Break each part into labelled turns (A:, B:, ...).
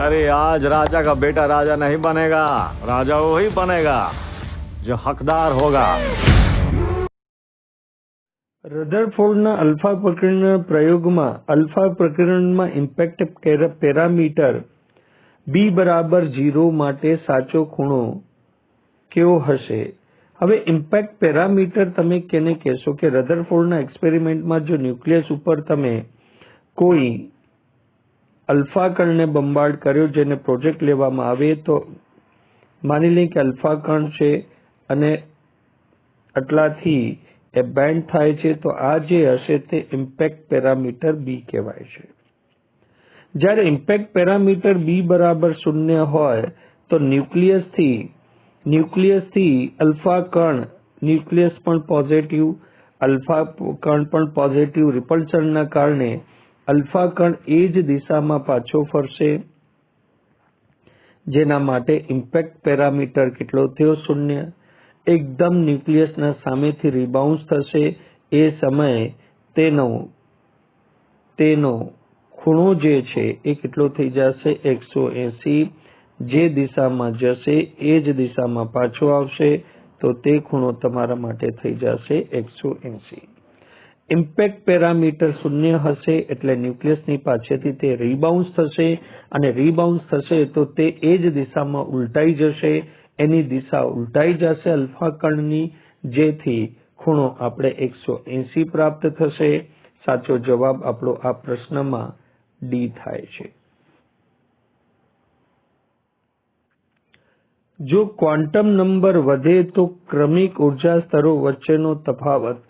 A: अरे आज राजा का बेटा राजा नहीं बनेगा, राजा वही बनेगा जो हकदार होगा।
B: રધરફોર્ડના અલ્ફા પ્રકરણના પ્રયોગમાં અલ્ફા પ્રકરણમાં ઇમ્પેક્ટ પેરામીટર બી બરાબર 0 માટે સાચો ખૂણો કેવો હશે? હવે ઇમ્પેક્ટ પેરામીટર તમે કેને કહેશો કે રધરફોર્ડના એક્સપેરિમેન્ટમાં જો ન્યુક્લિયસ ઉપર તમે કોઈ અલ્ફા કણને બંબાર્ડ કર્યો જેને પ્રોજેક્ટ લેવામાં આવે તો માની લઈએ કે અલ્ફા કણ છે અને આટલાથી એ બેન્ડ થાય છે તો આ જે હશે તે ઇમ્પેક્ટ પેરામીટર બી કહેવાય છે। જ્યારે ઇમ્પેક્ટ પેરામીટર બી બરાબર 0 હોય તો ન્યુક્લિયસથી અલ્ફા કણ ન્યુક્લિયસ પણ પોઝિટિવ, અલ્ફા કણ પણ પોઝિટિવ રિપલ્શનના કારણે અલ્ફા કણ એ જ દિશામાં પાછો ફરશે, જેના માટે ઇમ્પેક્ટ પેરામીટર કેટલો થયો? 0। એકદમ ન્યુક્લિયસના સામેથી રિબાઉન્સ થશે, એ સમયે તેનો ખૂણો જે છે એ કેટલો થઈ જશે? 180। જે દિશામાં જશે એ જ દિશામાં પાછો આવશે તો તે ખૂણો તમારા માટે થઈ જશે 180। ઇમ્પેક્ટ પેરામીટર 0 હશે એટલે ન્યુક્લિયસની પાછળથી તે રિબાઉન્સ થશે અને રિબાઉન્સ થશે તો તે એ જ દિશામાં ઉલટાઈ જશે, એની દિશા ઉલટાઈ જશે અલ્ફા કણની, જેથી ખૂણો આપણે 180 પ્રાપ્ત થશે। સાચો જવાબ આપણો આ પ્રશ્નમાં ડી થાય છે। જો ક્વોન્ટમ નંબર વધે તો ક્રમિક ઉર્જા સ્તરો વચ્ચેનો તફાવત।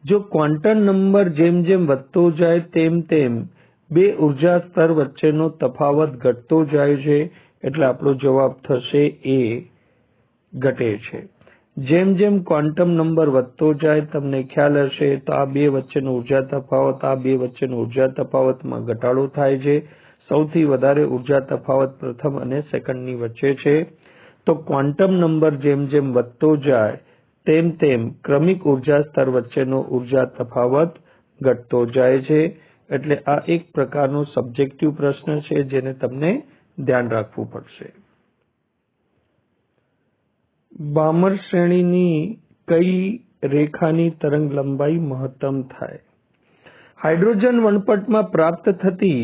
B: જો ક્વોન્ટમ નંબર જેમ જેમ વધતો જાય તેમ તેમ બે ઉર્જા સ્તર વચ્ચેનો તફાવત ઘટતો જાય છે, એટલે આપણો જવાબ થશે એ, ઘટે છે। જેમ જેમ ક્વોન્ટમ નંબર વધતો જાય તમને ખ્યાલ હશે તો આ બે વચ્ચેનો ઉર્જા તફાવત આ બે વચ્ચેનો ઉર્જા તફાવતમાં ઘટાડો થાય છે। સૌથી વધારે ઉર્જા તફાવત પ્રથમ અને સેકન્ડની વચ્ચે છે। તો ક્વોન્ટમ નંબર જેમ જેમ વધતો જાય તેમ તેમ ક્રમિક ઉર્જા સ્તર વચ્ચેનો ઉર્જા તફાવત ઘટતો જાય છે। એટલે આ એક પ્રકારનો સબ્જેક્ટિવ પ્રશ્ન છે જેને તમને ધ્યાન રાખવું પડશે। બામર શ્રેણીની કઈ રેખાની તરંગ લંબાઈ મહત્તમ થાય? હાઇડ્રોજન વણપટમાં પ્રાપ્ત થતી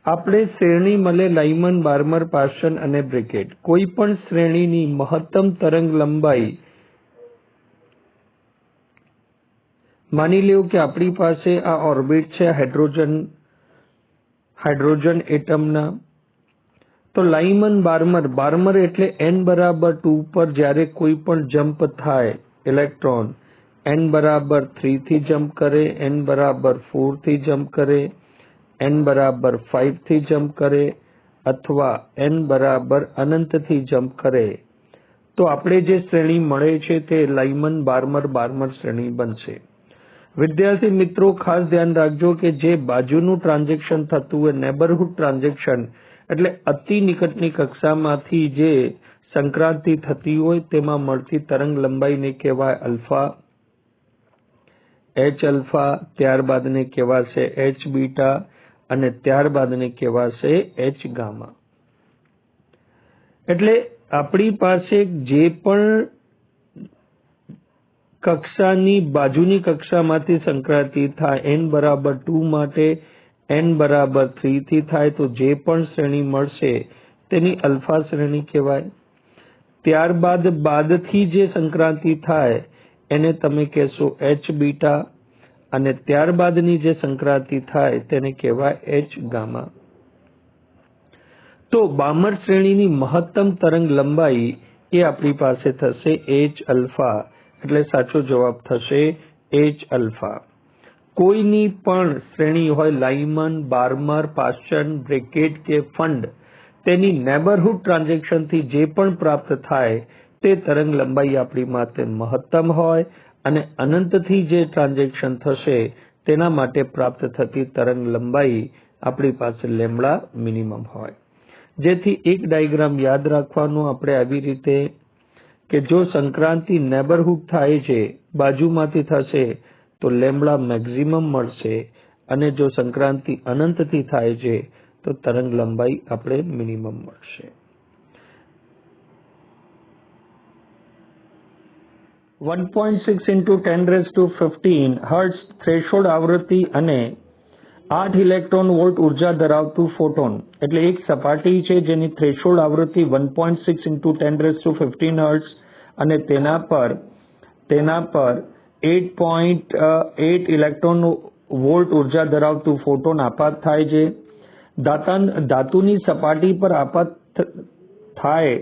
B: આપણે શ્રેણી મળે લાઇમન, બાર્મર, પાર્શન અને બ્રેકેટ। કોઈ પણ શ્રેણીની મહત્તમ તરંગ લંબાઈ, માની લો કે આપણી પાસે આ ઓર્બિટ છે હાઇડ્રોજન એટમના, તો લાઇમન, બાર્મર એટલે n બરાબર 2 પર જ્યારે કોઈ પણ જમ્પ થાય ઇલેક્ટ્રોન n બરાબર 3 થી જમ્પ કરે, n બરાબર 4 થી જમ્પ કરે, n બરાબર 5 થી જમ્પ કરે અથવા n બરાબર અનંતથી જમ્પ કરે તો આપણે જે શ્રેણી મળે છે તે લાઇમન, બાર્મર શ્રેણી બનશે। વિદ્યાર્થી મિત્રો ખાસ ધ્યાન રાખજો કે જે બાજુનું ટ્રાન્ઝેક્શન થતું હોય, નેબરહુડ ટ્રાન્ઝેક્શન એટલે અતિ નિકટની કક્ષામાંથી જે સંક્રાંતિ થતી હોય તેમાં મળતી તરંગ લંબાઈને કહેવાય અલ્ફા, એચ અલ્ફા, ત્યારબાદને કહેવાશે એચ બીટા અને ત્યારબાદને કહેવાશે એચ ગામા। એટલે આપણી પાસે જે પણ કક્ષાની બાજુની કક્ષામાંથી સંક્રાંતિ થાય n બરાબર 2 માટે n બરાબર 3 થી થાય તો જે પણ શ્રેણી મળશે તેની અલ્ફા શ્રેણી કહેવાય। ત્યારબાદ બાદથી જે સંક્રાંતિ થાય એને તમે કહેશો એચ બીટા અને ત્યારબાદની જે સંક્રાંતિ થાય તેને કહેવાય એચ ગામા। તો બામર શ્રેણીની મહત્તમ તરંગ લંબાઈ એ આપણી પાસે થશે એચ અલ્ફા, એટલે સાચો જવાબ થશે એચ અલ્ફા। કોઈની પણ શ્રેણી હોય લાઇમન, બાર્મર, પાસ્ચન, બ્રેકેટ કે ફંડ, તેની નેબરહુડ ટ્રાન્ઝેક્શનથી જે પણ પ્રાપ્ત થાય તે તરંગ લંબાઈ આપણી માટે મહત્તમ હોય અને અનંતથી જે ટ્રાન્ઝેક્શન થશે તેના માટે પ્રાપ્ત થતી તરંગ લંબાઈ આપણી પાસે લેમ્બડા મિનિમમ હોય। જેથી એક ડાયાગ્રામ યાદ રાખવાનો આપણે આવી રીતે કે જો સંક્રાંતિ નેબરહુડ થાય છે બાજુમાંથી થશે તો લેમ્બડા મેક્સિમમ મળશે અને જો સંક્રાંતિ અનંતથી થાય છે તો તો તરંગ લંબાઈ આપણે મિનિમમ મળશે. 1.6 into 10⁻15 હર્ટ્ઝ થ્રેશોલ્ડ આવૃત્તિ અને 8 ઇલેક્ટ્રોન વોલ્ટ ઉર્જા ધરાવતું ફોટોન, એટલે એક સપાટી છે જેની થ્રેશોલ્ડ આવૃત્તિ 1.6 into 10⁻15 હર્ટ્ઝ અને તેના પર 8.8 ઇલેક્ટ્રોન વોલ્ટ ઉર્જા ધરાવતું ફોટોન આપાત થાય છે. ધાતુની સપાટી પર આપાત થાય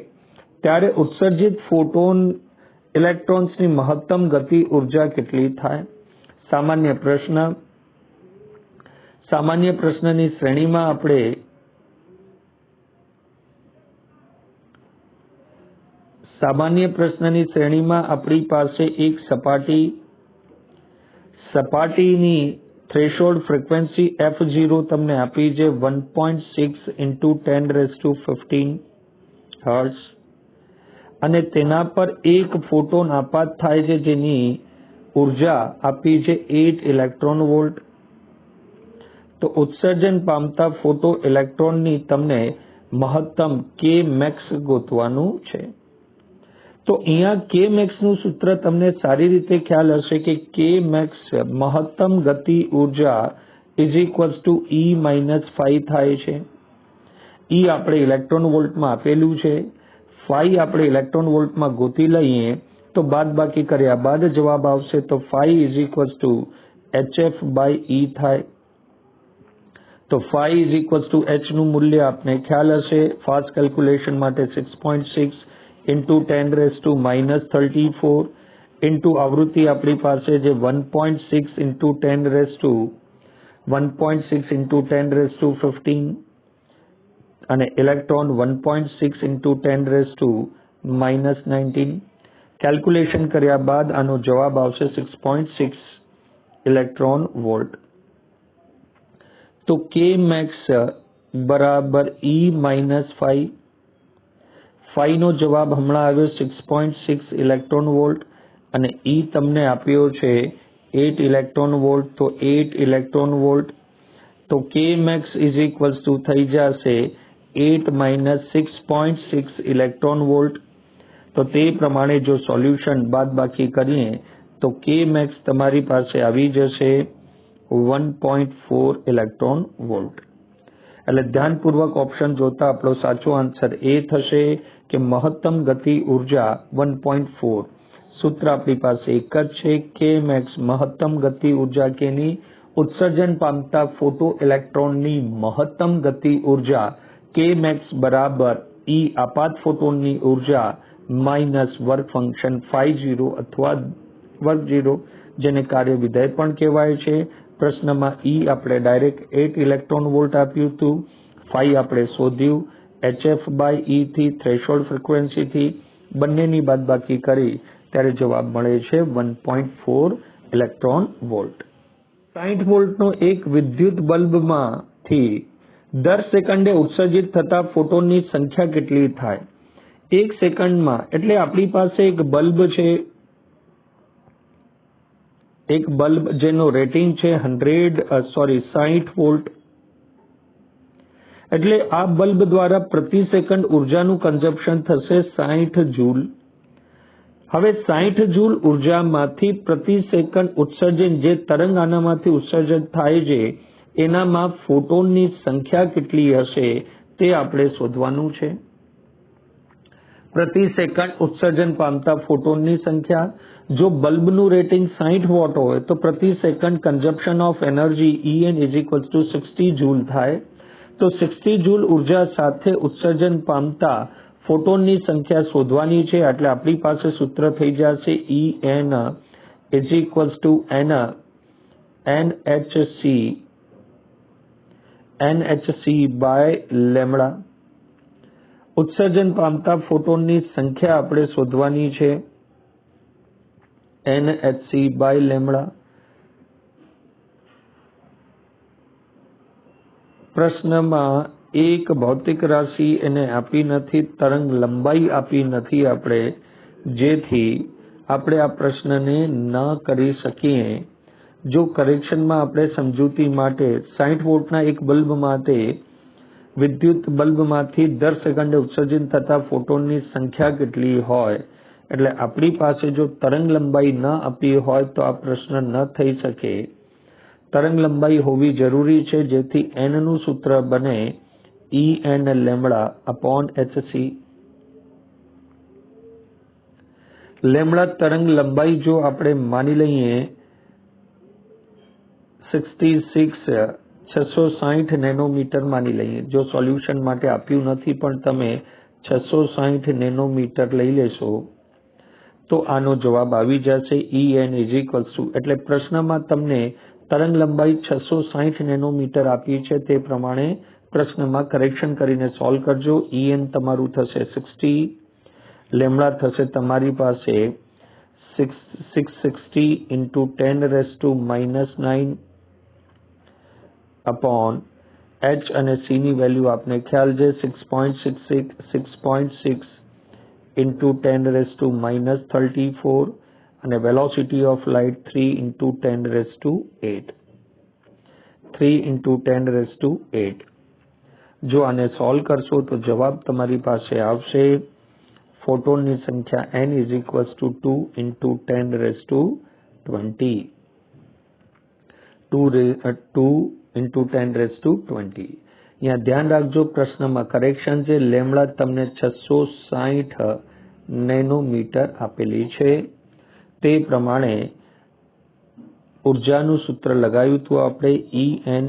B: ત્યારે ઉત્સર્જિત ફોટોન ઇલેક્ટ્રોન્સની મહત્તમ ગતિ ઉર્જા કેટલી થાય? સામાન્ય પ્રશ્નની શ્રેણીમાં આપણી પાસે એક સપાટીની થ્રેશોલ્ડ ફ્રીક્વન્સી f0 તમને આપી છે 1.6 into 10⁻15 હર્ટ્ઝ અને તેના પર એક ફોટોન આપાત થાય છે જેની ઉર્જા આપી છે 8 ઇલેક્ટ્રોન વોલ્ટ. તો ઉત્સર્જન પામતા ફોટો ઇલેક્ટ્રોનની તમને મહત્તમ k max ગોતવાનું છે. તો અહીંયા k max નું સૂત્ર તમને સારી રીતે ખ્યાલ હશે કે k max મહત્તમ ગતિ ઉર્જા E -phi થાય છે. E આપણે ઇલેક્ટ્રોન વોલ્ટમાં આપેલું છે, phi આપણે ઇલેક્ટ્રોન વોલ્ટમાં ગોતી લઈએ તો બાદબાકી કર્યા બાદ જવાબ આવશે. તો phi hf/E થાય. તો phi h નું મૂલ્ય આપને ખ્યાલ હશે. ફાસ્ટ કેલ્ક્યુલેશન માટે 6.6 into 10⁻34 ઇન્ટુ આવૃત્તિ આપણી પાસે જે 1.6 into 10⁻15 અને ઇલેક્ટ્રોન 1.6 into 10⁻19. કેલ્ક્યુલેશન કર્યા બાદ આનો જવાબ આવશે 6.6 ઇલેક્ટ્રોન વોલ્ટ. તો k max બરાબર E -phi. phi નો જવાબ હમણાં આવ્યો 6.6 ઇલેક્ટ્રોન વોલ્ટ અને E તમને આપ્યો છે 8 ઇલેક્ટ્રોન વોલ્ટ. તો 8 ઇલેક્ટ્રોન વોલ્ટ તો k max થઈ જશે 8 - 6.6 ઇલેક્ટ્રોન વોલ્ટ. તો તે પ્રમાણે જો સોલ્યુશન બાદબાકી કરીએ તો k max તમારી પાસે આવી જશે 1.4 ઇલેક્ટ્રોન વોલ્ટ. એટલે ધ્યાનપૂર્વક ઓપ્શન જોતા આપણો સાચો આન્સર એ થશે કે મહત્તમ ગતિ ઉર્જા 1.4. સૂત્ર આપણી પાસે એક જ છે, k max મહત્તમ ગતિ ઉર્જા કેની? ઉત્સર્જન પામતા ફોટો ઇલેક્ટ્રોનની મહત્તમ ગતિ ઉર્જા k max બરાબર E આપાત ફોટોનની ઉર્જા માઇનસ વર્ક ફંક્શન phi0 અથવા વર્ગ 0 જેને કાર્ય વિધેય પણ કહેવાય છે. પ્રશ્નમાં E આપણે ડાયરેક્ટ 8 ઇલેક્ટ્રોન વોલ્ટ આપ્યું હતું, phi આપણે શોધ્યું hf/E થી થ્રેશોલ્ડ ફ્રીક્વન્સીથી, બંનેની બાદબાકી કરી ત્યારે જવાબ મળે છે 1.4 ઇલેક્ટ્રોન વોલ્ટ. 60 વોલ્ટનો એક વિદ્યુત બલ્બમાંથી દર સેકન્ડે ઉત્સર્જિત થતા ફોટોનની સંખ્યા કેટલી થાય? એક સેકન્ડમાં, એટલે આપણી પાસે એક બલ્બ છે, એક બલ્બ જેનો રેટિંગ છે 60 વોલ્ટ. એટલે આ બલ્બ દ્વારા પ્રતિ સેકન્ડ ઉર્જાનું કન્ઝપ્શન થશે 60 જૂલ. હવે 60 જૂલ ઉર્જામાંથી પ્રતિ સેકન્ડ ઉત્સર્જન, જે તરંગ આનામાંથી ઉત્સર્જન થાય છે એનામાં ફોટોનની સંખ્યા કેટલી હશે તે આપણે શોધવાનું છે. પ્રતિ સેકન્ડ ઉત્સર્જન પામતા ફોટોનની સંખ્યા. જો બલ્બનું રેટિંગ 60 વોટ હોય તો પ્રતિ second consumption of energy En 60 joule થાય. તો 60 જૂલ ઉર્જા સાથે ઉત્સર્જન પામતા ફોટોનની સંખ્યા શોધવાની છે. એટલે આપણી પાસે સૂત્ર થઈ જશે En nhc/λ. ઉત્સર્જન પામતા ફોટોનની સંખ્યા આપણે શોધવાની છે nhc/λ. પ્રશ્નમાં એક ભૌતિક રાશિ એને આપી નથી, તરંગ લંબાઈ આપી નથી આપણે, જેથી આપણે આ પ્રશ્નને ન કરી શકીએ. જો કરેક્શનમાં આપણે સમજૂતી માટે 60 વોલ્ટના એક બલ્બ માટે વિદ્યુત બલ્બમાંથી દર સેકન્ડે ઉત્સર્જિત થતા ફોટોનની સંખ્યા કેટલી હોય? એટલે આપણી પાસે જો તરંગ લંબાઈ ન આપી હોય તો આ પ્રશ્ન ન થઈ શકે. તરંગ લંબાઈ હોવી જરૂરી છે જેથી n નું સૂત્ર બને En lambda upon hc. Lambda તરંગ લંબાઈ જો આપણે માની લઈએ 660 નેનોમીટર માની લઈએ. જો સોલ્યુશન માટે આપ્યું નથી પણ તમે 660 નેનોમીટર લઈ લેશો તો આનો જવાબ આવી જશે. En એટલે પ્રશ્નમાં તમને તરંગ લંબાઈ 660 નેનોમીટર આપી છે તે પ્રમાણે પ્રશ્નમાં કરેક્શન કરીને સોલ્વ કરજો. En તમારું થશે 60, લેમ્બડા થશે તમારી પાસે 660 into 10⁻⁹ અપોન h અને c ની વેલ્યુ આપને ખ્યાલ છે 6.6 into 10⁻34 અને વેલોસિટી ઓફ લાઇટ 3 into 10⁸. જો આને સોલ્વ કરશો તો જવાબ તમારી પાસે આવશે ફોટોનની સંખ્યા n = 2 into 10⁻20. 2 into 10⁻20. અહીંયા ધ્યાન રાખજો પ્રશ્નમાં કરેક્શન છે. લેમ્બડા તમને 660 નેનોમીટર આપેલી છે. તે પ્રમાણે ઉર્જાનું સૂત્ર લગાવ્યું હતું આપણે. En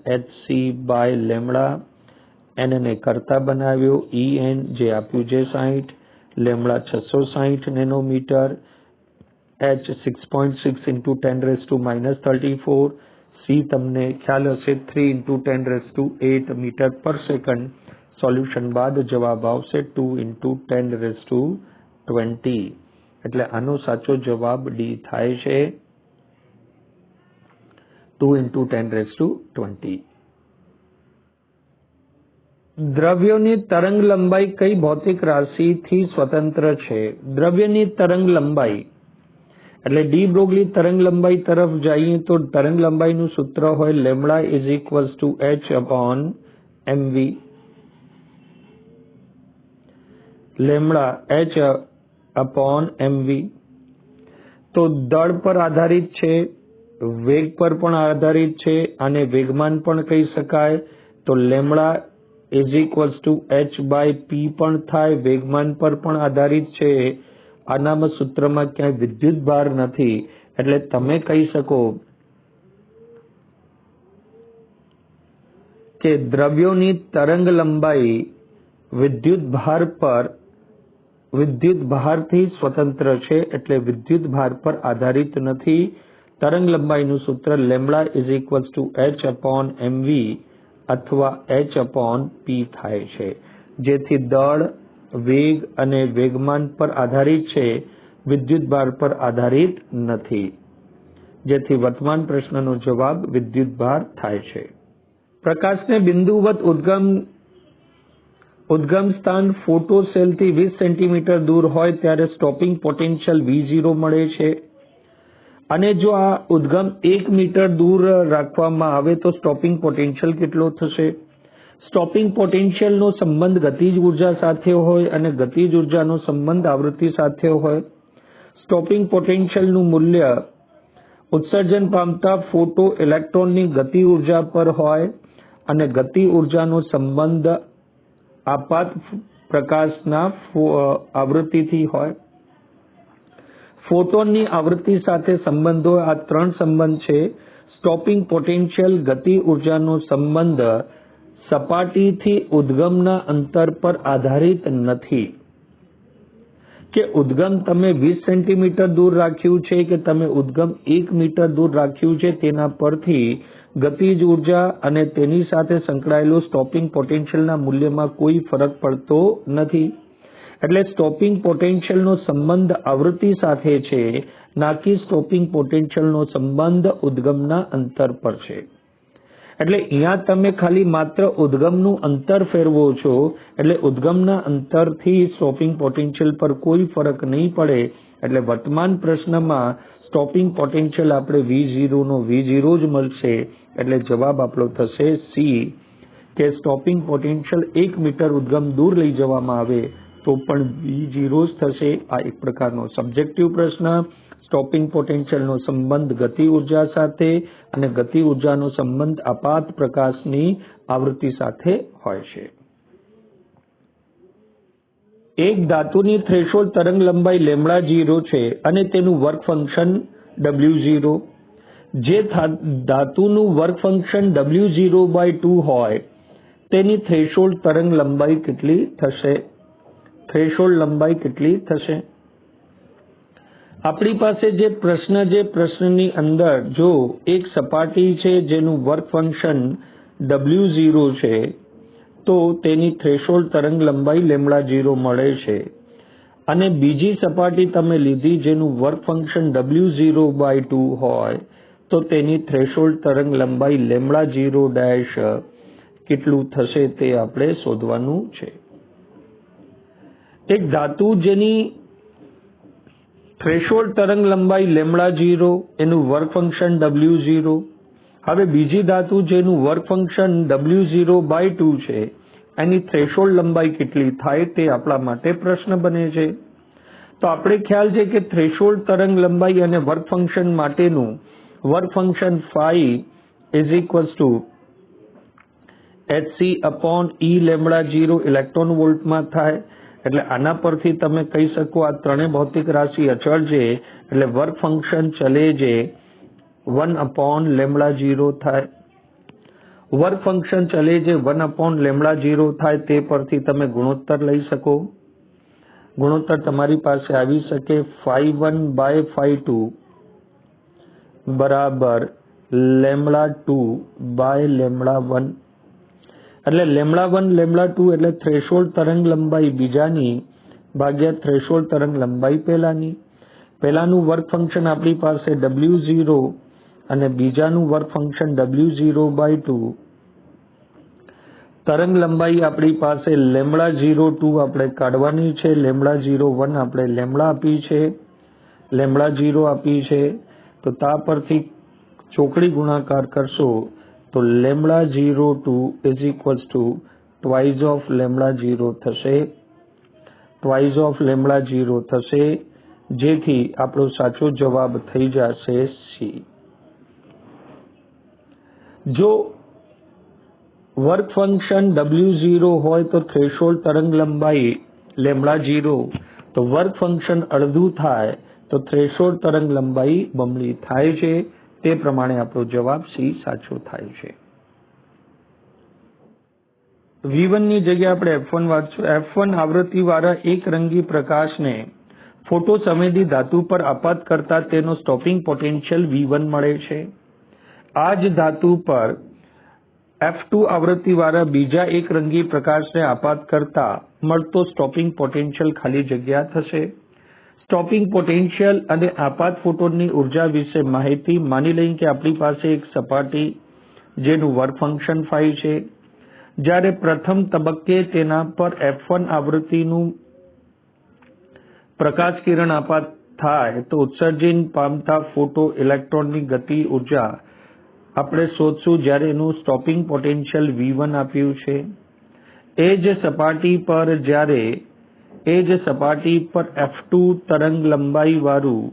B: nhc/લેમ્બડા. n ને કરતા બનાવ્યો. En જે આપ્યું છે 60, lambda 660 nanometre, h 6.6 into 10⁻34, c તમને ખ્યાલ હશે 3 into 10⁸ મીટર પર સેકન્ડ. સોલ્યુશન બાદ જવાબ આવશે 2 into 10⁻20. એટલે આનો સાચો જવાબ ડી થાય છે 2 into 10⁻20. દ્રવ્યોની તરંગ લંબાઈ કઈ ભૌતિક રાશિથી સ્વતંત્ર છે? દ્રવ્યની તરંગ લંબાઈ એટલે ડી બ્રોગલી તરંગ લંબાઈ તરફ જઈએ તો તરંગ લંબાઈનું સૂત્ર હોય લેમ્બડા h/mv. લેમ્બડા h/mv તો દળ પર આધારિત છે, વેગ પર પણ આધારિત છે અને વેગમાન પણ કહી શકાય. તો લેમ્બડા h/p પણ થાય, વેગમાન પર પણ આધારિત છે. આનામાં સૂત્રમાં ક્યાંય વિદ્યુત ભાર નથી એટલે તમે કહી શકો કે દ્રવ્યોની તરંગ લંબાઈ વિદ્યુત ભારથી સ્વતંત્ર છે એટલે વિદ્યુત ભાર પર આધારિત નથી. તરંગ લંબાઈનું સૂત્ર લેમ્બડા h/mv અથવા h/p થાય છે, જેથી દળ, વેગ અને વેગમાન પર આધારિત છે, વિદ્યુત ભાર પર આધારિત નથી, જેથી વર્તમાન પ્રશ્નનો જવાબ વિદ્યુત ભાર થાય છે. પ્રકાશને બિંદુવત ઉદ્ગમ સ્થાન ફોટો સેલથી 20 સેન્ટીમીટર દૂર હોય ત્યારે સ્ટોપિંગ પોટેન્શિયલ V0 મળે છે. અને જો આ ઉદ્ગમ 1 મીટર દૂર રાખવામાં આવે તો સ્ટોપિંગ પોટેન્શિયલ કેટલો થશે? સ્ટોપિંગ પોટેન્શિયલનો સંબંધ ગતિજ ઉર્જા સાથે હોય અને ગતિજ ઉર્જાનો સંબંધ આવૃત્તિ સાથે હોય. સ્ટોપિંગ પોટેન્શિયલનું મૂલ્ય ઉત્સર્જન પામતા ફોટો ઇલેક્ટ્રોનની ગતિ ઉર્જા પર હોય અને ગતિ ઉર્જાનો સંબંધ આપાત પ્રકાશના આવૃત્તિથી હોય. ફોટોનની આવૃત્તિ સાથે સંબંધો આ 3 સંબંધ છે. સ્ટોપિંગ પોટેન્શિયલ, ગતિ ઉર્જાનો સંબંધ સપાટીથી ઉદ્ગમના અંતર પર આધારિત નથી. કે ઉદ્ગમ તમે 20 સેન્ટીમીટર દૂર રાખ્યું છે કે તમે ઉદ્ગમ 1 મીટર દૂર રાખ્યું છે તેના પરથી ગતિજ ઉર્જા અને તેની સાથે સંકળાયેલું સ્ટોપિંગ પોટેન્શિયલના મૂલ્યમાં કોઈ ફરક પડતો નથી. એટલે સ્ટોપિંગ પોટેન્શિયલનો સંબંધ આવૃત્તિ સાથે છે, ના કે સ્ટોપિંગ પોટેન્શિયલનો સંબંધ ઉદ્ગમના અંતર પર છે. એટલે અહીંયા તમે ખાલી માત્ર ઉદ્ગમનું અંતર ફેરવો છો એટલે ઉદ્ગમના અંતરથી સ્ટોપિંગ પોટેન્શિયલ પર કોઈ ફરક નહીં પડે. એટલે વર્તમાન પ્રશ્નમાં સ્ટોપિંગ પોટેન્શિયલ આપણે V0 નો V0 જ મળશે. એટલે જવાબ આપણો થશે C કે સ્ટોપિંગ પોટેન્શિયલ 1 મીટર ઉદ્ગમ દૂર લઈ જવામાં આવે તો પણ V0 જ થશે. આ એક પ્રકારનો સબ્જેક્ટિવ પ્રશ્ન. સ્ટોપિંગ પોટેન્શિયલનો સંબંધ ગતિ ઉર્જા સાથે અને ગતિ ઉર્જાનો સંબંધ આપાત પ્રકાશની આવૃત્તિ સાથે હોય છે. એક ધાતુની થ્રેશોલ્ડ તરંગ લંબાઈ λ0 છે અને તેનું વર્ક ફંક્શન W0. જે ધાતુનું વર્ક ફંક્શન W0/2 હોય તેની થ્રેશોલ્ડ તરંગ લંબાઈ કેટલી થશે? થ્રેશોલ્ડ લંબાઈ કેટલી થશે? આપણી પાસે જે પ્રશ્નની અંદર જો એક સપાટી છે જેનું વર્ક ફંક્શન W0 છે તો તેની થ્રેશોલ્ડ તરંગ લંબાઈ λ0 મળે છે અને બીજી સપાટી તમે લીધી જેનું વર્ક ફંક્શન W0/2 હોય તો તેની થ્રેશોલ્ડ તરંગ લંબાઈ λ0' કેટલું થશે તે આપણે શોધવાનું છે. એક ધાતુ જેની થ્રેશોલ્ડ તરંગ લંબાઈ λ0 એનું વર્ક ફંક્શન W0. હવે બીજી ધાતુ જેનું વર્ક ફંક્શન W0/2 છે એની થ્રેશોલ્ડ લંબાઈ કેટલી થાય તે આપણા માટે પ્રશ્ન બને છે. તો આપણે ખ્યાલ છે કે થ્રેશોલ્ડ તરંગ લંબાઈ અને વર્ક ફંક્શન માટેનું work function phi hc/E λ0 electron વોલ્ટમાં થાય. એટલે આના પરથી તમે કહી શકો આ ત્રણેય ભૌતિક રાશિ અચળ છે એટલે વર્ક ફંક્શન ચલે જે 1/λ0 થાય. વર્ક ફંક્શન ચલે જે 1/λ0 થાય તે પરથી તમે ગુણોત્તર લઈ શકો. ગુણોત્તર તમારી પાસે આવી શકે phi1/phi2 બરાબર λ2/λ1. એટલે λ1 λ2 એટલે થ્રેશોલ્ડ તરંગ લંબાઈ બીજાની ભાગ્યા થ્રેશોલ્ડ તરંગ લંબાઈ પહેલાનું વર્ક ફંક્શન આપણી પાસે W0 અને બીજાનું વર્ક ફંક્શન W0/2. તરંગ લંબાઈ આપણી પાસે λ02 આપણે કાઢવાની છે, λ01 આપણે આપી છે, λ0 આપી છે. તો તા પરથી ચોકડી ગુણાકાર કરશો તો λ02 twice of λ0 થશે, twice of λ0 થશે, જેથી આપણો સાચો જવાબ થઈ જશે C. જો વર્ક ફંક્શન W0 હોય તો થ્રેશોલ્ડ તરંગ લંબાઈ λ0, તો વર્ક ફંક્શન અડધું થાય તો થ્રેશોલ્ડ તરંગ લંબાઈ બમણી થાય છે. તે પ્રમાણે આપણો જવાબ C સાચો થાય છે. V1 ની જગ્યાએ આપણે F1 વાંચશું. F1 આવૃત્તિવાળા એક રંગી પ્રકાશને ફોટો સંવેદી ધાતુ પર આપાત કરતા તેનો સ્ટોપિંગ પોટેન્શિયલ V1 મળે છે. આ જ ધાતુ પર F2 આવૃત્તિવાળા બીજા એક રંગી પ્રકાશને આપાત કરતા મળતો સ્ટોપિંગ પોટેન્શિયલ ખાલી જગ્યા થશે. સ્ટોપિંગ પોટેન્શિયલ અને આપાત ફોટોનની ઉર્જા વિશે માહિતી. માની લઈએ કે આપણી પાસે એક સપાટી જેનું વર્ક ફંક્શન phi છે. જ્યારે પ્રથમ તબક્કે તેના પર F1 આવૃત્તિનું પ્રકાશ કિરણ આપાત થાય તો ઉત્સર્જન પામતા ફોટો ઇલેક્ટ્રોનની ગતિ ઉર્જા આપણે શોધશું જ્યારે એનું સ્ટોપિંગ પોટેન્શિયલ V1 આપ્યું છે. એ જ સપાટી પર જ્યારે F2 તરંગ લંબાઈ વાળું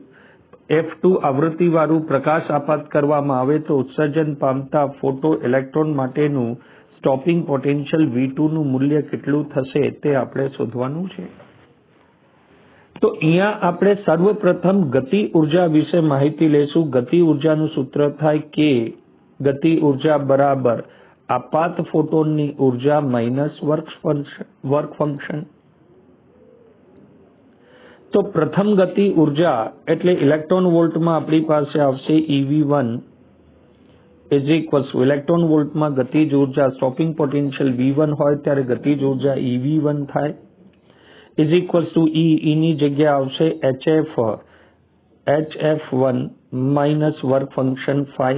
B: F2 આવૃત્તિ વાળું પ્રકાશ આપાત કરવામાં આવે તો ઉત્સર્જન પામતા ફોટો ઇલેક્ટ્રોન માટેનું સ્ટોપિંગ પોટેન્શિયલ V2 નું મૂલ્ય કેટલું થશે તે આપણે શોધવાનું છે. તો અહીંયા આપણે સર્વપ્રથમ ગતિ ઉર્જા વિશે માહિતી લેશું. ગતિ ઉર્જાનું સૂત્ર થાય કે ગતિ ઉર્જા બરાબર આપાત ફોટોનની ઉર્જા માઇનસ વર્ક ફંક્શન. તો પ્રથમ ગતિ ઉર્જા એટલે ઇલેક્ટ્રોન વોલ્ટમાં આપણી પાસે આવશે EV1 ઇલેક્ટ્રોન વોલ્ટમાં ગતિજ ઉર્જા સ્ટોપિંગ પોટેન્શિયલ V1 હોય ત્યારે ગતિજ ઉર્જા EV1 થાય ની જગ્યા આવશે HF1 minus work function phi.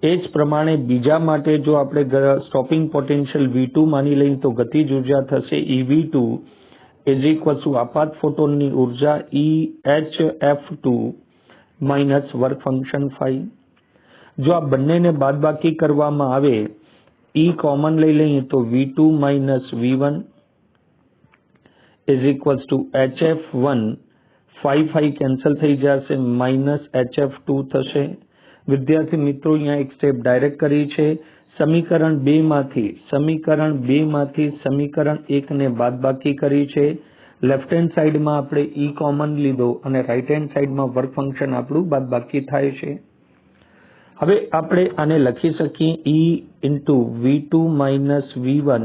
B: એ જ પ્રમાણે બીજા માટે જો આપણે સ્ટોપિંગ પોટેન્શિયલ V2 માની લઈએ તો ગતિજ ઉર્જા થશે EV2 આપાત ફોટોનની ઉર્જા EHF2 minus work function phi. જો આ બંનેને બાદબાકી કરવામાં આવે E કોમન લઈ લઈએ તો V2 minus V1 is equals two HF1 5 cancel થઈ જશે માઇનસ HF2 થશે. વિદ્યાર્થી મિત્રો અહીંયા એક સ્ટેપ ડાયરેક્ટ કરી છે. સમીકરણ 2 માંથી સમીકરણ 1 ને બાદબાકી કરી છે. લેફ્ટ હેન્ડ સાઈડમાં આપણે E કોમન લીધો અને રાઈટ હેન્ડ સાઈડમાં વર્ક ફંક્શન આપણું બાદબાકી થાય છે. હવે આપણે આને લખી શકીએ E into V2 minus V1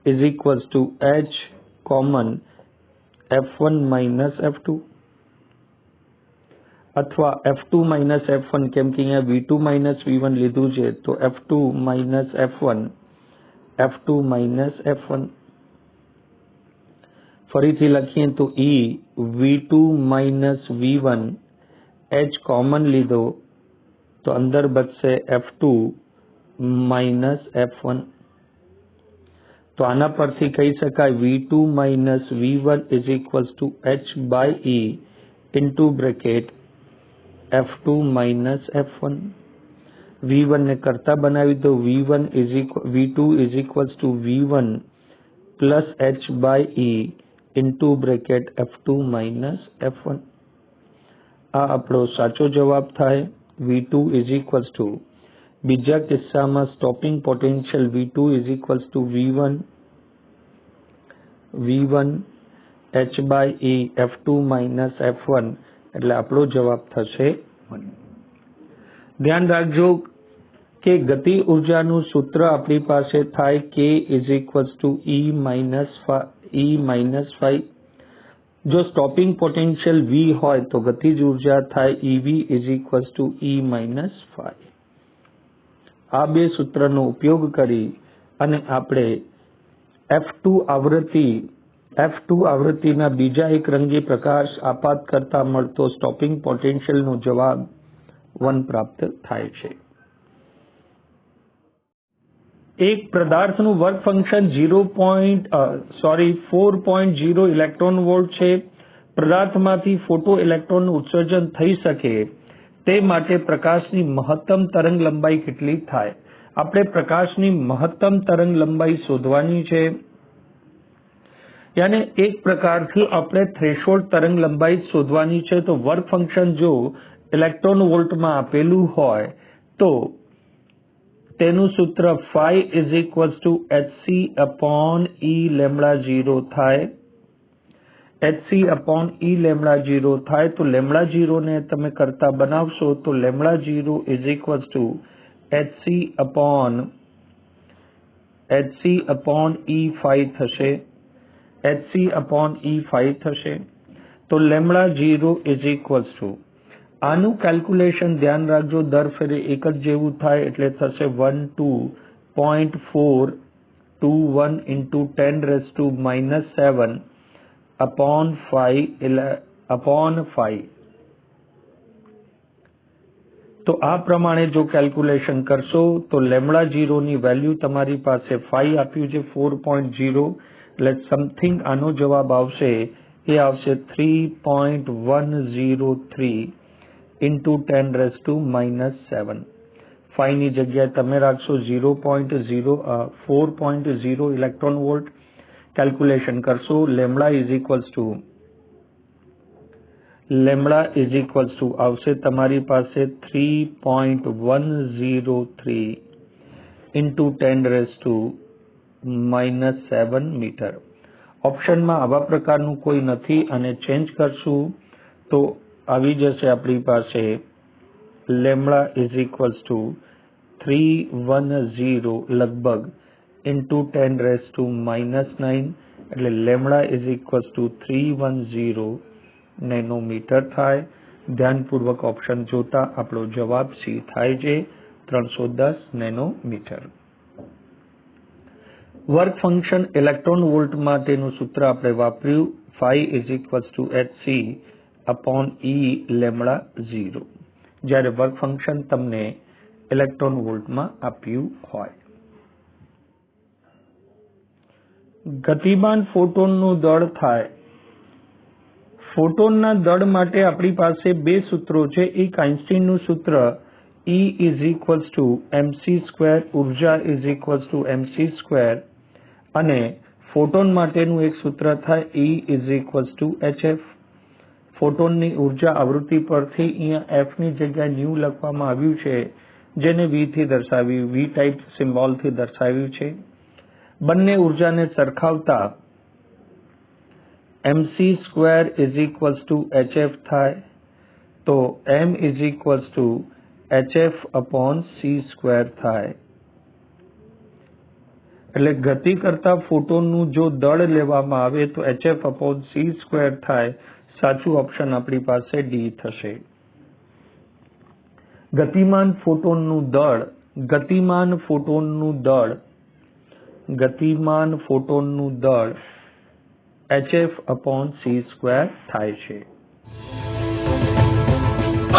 B: is equals to H common F1 minus F2 અથવા F2 માઇનસ F1 કેમ કે અહીંયા V2 માઇનસ V1 લીધું છે તો F2 minus F1 F2 minus F1. ફરીથી લખીએ તો E V2 minus V1 H common લીધો તો અંદર બચશે F2 માઇનસ F1. તો આના પરથી કહી શકાય V2 minus V1 is equals to H by E into bracket F2 minus F1. V1 ને કરતા બનાવી દો V2 is equals to V1 plus H by E into bracket F2 minus F1. આ આપણો સાચો જવાબ થાય. V2 ઇઝ ઇક્વલ્સ ટુ બીજા કિસ્સામાં stopping potential V2 is equals to V1 H by E F2 minus F1 એટલે આપણો જવાબ થશે 1. ધ્યાન રાખજો કે ગતિ ઉર્જાનું સૂત્ર આપણી પાસે થાય K is equals two E minus 5. જો સ્ટોપિંગ પોટેન્શિયલ V હોય તો ગતિજ ઉર્જા થાય EV is equals two E minus 5. આ બે સૂત્રનો ઉપયોગ કરી અને આપણે F2 આવૃત્તિના બીજા એક રંગી પ્રકાશ આપાત કરતા મળતો સ્ટોપિંગ પોટેન્શિયલનો જવાબ 1 પ્રાપ્ત થાય છે. એક પદાર્થનું વર્ક ફંક્શન 4.0 ઇલેક્ટ્રોન વોલ્ટ છે. પદાર્થમાંથી ફોટો ઇલેક્ટ્રોનનું ઉત્સર્જન થઈ શકે તે માટે પ્રકાશની મહત્તમ તરંગ લંબાઈ કેટલી થાય? આપણે પ્રકાશની મહત્તમ તરંગ લંબાઈ શોધવાની છે. યાને એક પ્રકારથી આપણે થ્રેશોલ્ડ તરંગ લંબાઈ શોધવાની છે. તો વર્ક ફંક્શન જો ઇલેક્ટ્રોન વોલ્ટમાં આપેલું હોય તો તેનું સૂત્ર phi is equals to hc upon e lambda 0 થાય. hc upon e lambda 0 થાય તો lambda 0 ને તમે કરતા બનાવશો તો lambda 0 is equals to hc upon e phi થશે. hc upon e phi થશે તો lambda 0 is equals to આનું કેલ્ક્યુલેશન ધ્યાન રાખજો દર ફેરે એક જ જેવું થાય એટલે થશે 12.421 into 10 raised to minus 7 upon 5. તો આ પ્રમાણે જો કેલ્ક્યુલેશન કરશો તો લેમ્બડા 0 ની વેલ્યુ તમારી પાસે 5 આપ્યું છે 4.0 એટલે સમથિંગ આનો જવાબ આવશે એ આવશે 3.103 into 10 raised to minus 7. 5 ની જગ્યાએ તમે રાખશો 4.0 ઇલેક્ટ્રોન વોલ્ટ. કેલ્ક્યુલેશન કરશો લેમ્બડા ઇઝ ઇક્વલ્સ ટુ આવશે તમારી પાસે 3.103 into 10 raised to minus 7 metre. ઓપ્શનમાં આવા પ્રકારનું કોઈ નથી અને ચેન્જ કરશું તો આવી જશે આપણી પાસે લેમ્બડા ઇઝ ઇક્વલ્સ ટુ 310 લગભગ ઇન્ટુ 10 રેઝ ટુ માઇનસ 9 એટલે lambda is equals two 310 nanometre થાય. ધ્યાનપૂર્વક ઓપ્શન જોતા આપણો જવાબ સી થાય છે 310 nanometre. Work function electron volt માટેનું સૂત્ર આપણે વાપર્યું phi is equals two hc upon e lambda 0 જ્યારે વર્ક ફંક્શન તમને ઇલેક્ટ્રોન વોલ્ટમાં આપ્યું હોય. ગતિમાન ફોટોનનું દળ થાય. ફોટોનના દળ માટે આપણી પાસે બે સૂત્રો છે. એક આઇન્સ્ટીનનું સૂત્ર E is equals to mc square, ઉર્જા is equals to mc square, અને ફોટોન માટેનું એક સૂત્ર થાય E is equals to hf. ફોટોનની ઉર્જા આવૃત્તિ પરથી અહીંયા f ની જગ્યાએ ન્યુ લખવામાં આવ્યું છે, જેને V થી દર્શાવ્યું, V ટાઈપ સિમ્બોલથી દર્શાવ્યું છે. બંને ઉર્જાને સરખાવતા mc square is equals to hf થાય, તો m is equals to hf upon c square થાય. એટલે ગતિ કરતા ફોટોનનું જો દળ લેવામાં આવે તો hf upon c સ્ક્વેર થાય. સાચું ઓપ્શન આપણી પાસે ડી થશે. ગતિમાન ફોટોનનું દળ hf upon c સ્ક્વેર થાય છે.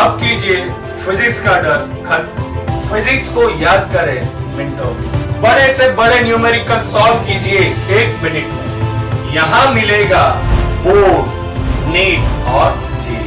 C: अब कीजिए फिजिक्स का डर खत्म। फिजिक्स को याद करें मिनटों में, बड़े से बड़े न्यूमेरिकल सॉल्व कीजिए 1 मिनट में। यहाँ मिलेगा बोर्ड, नीट और जी।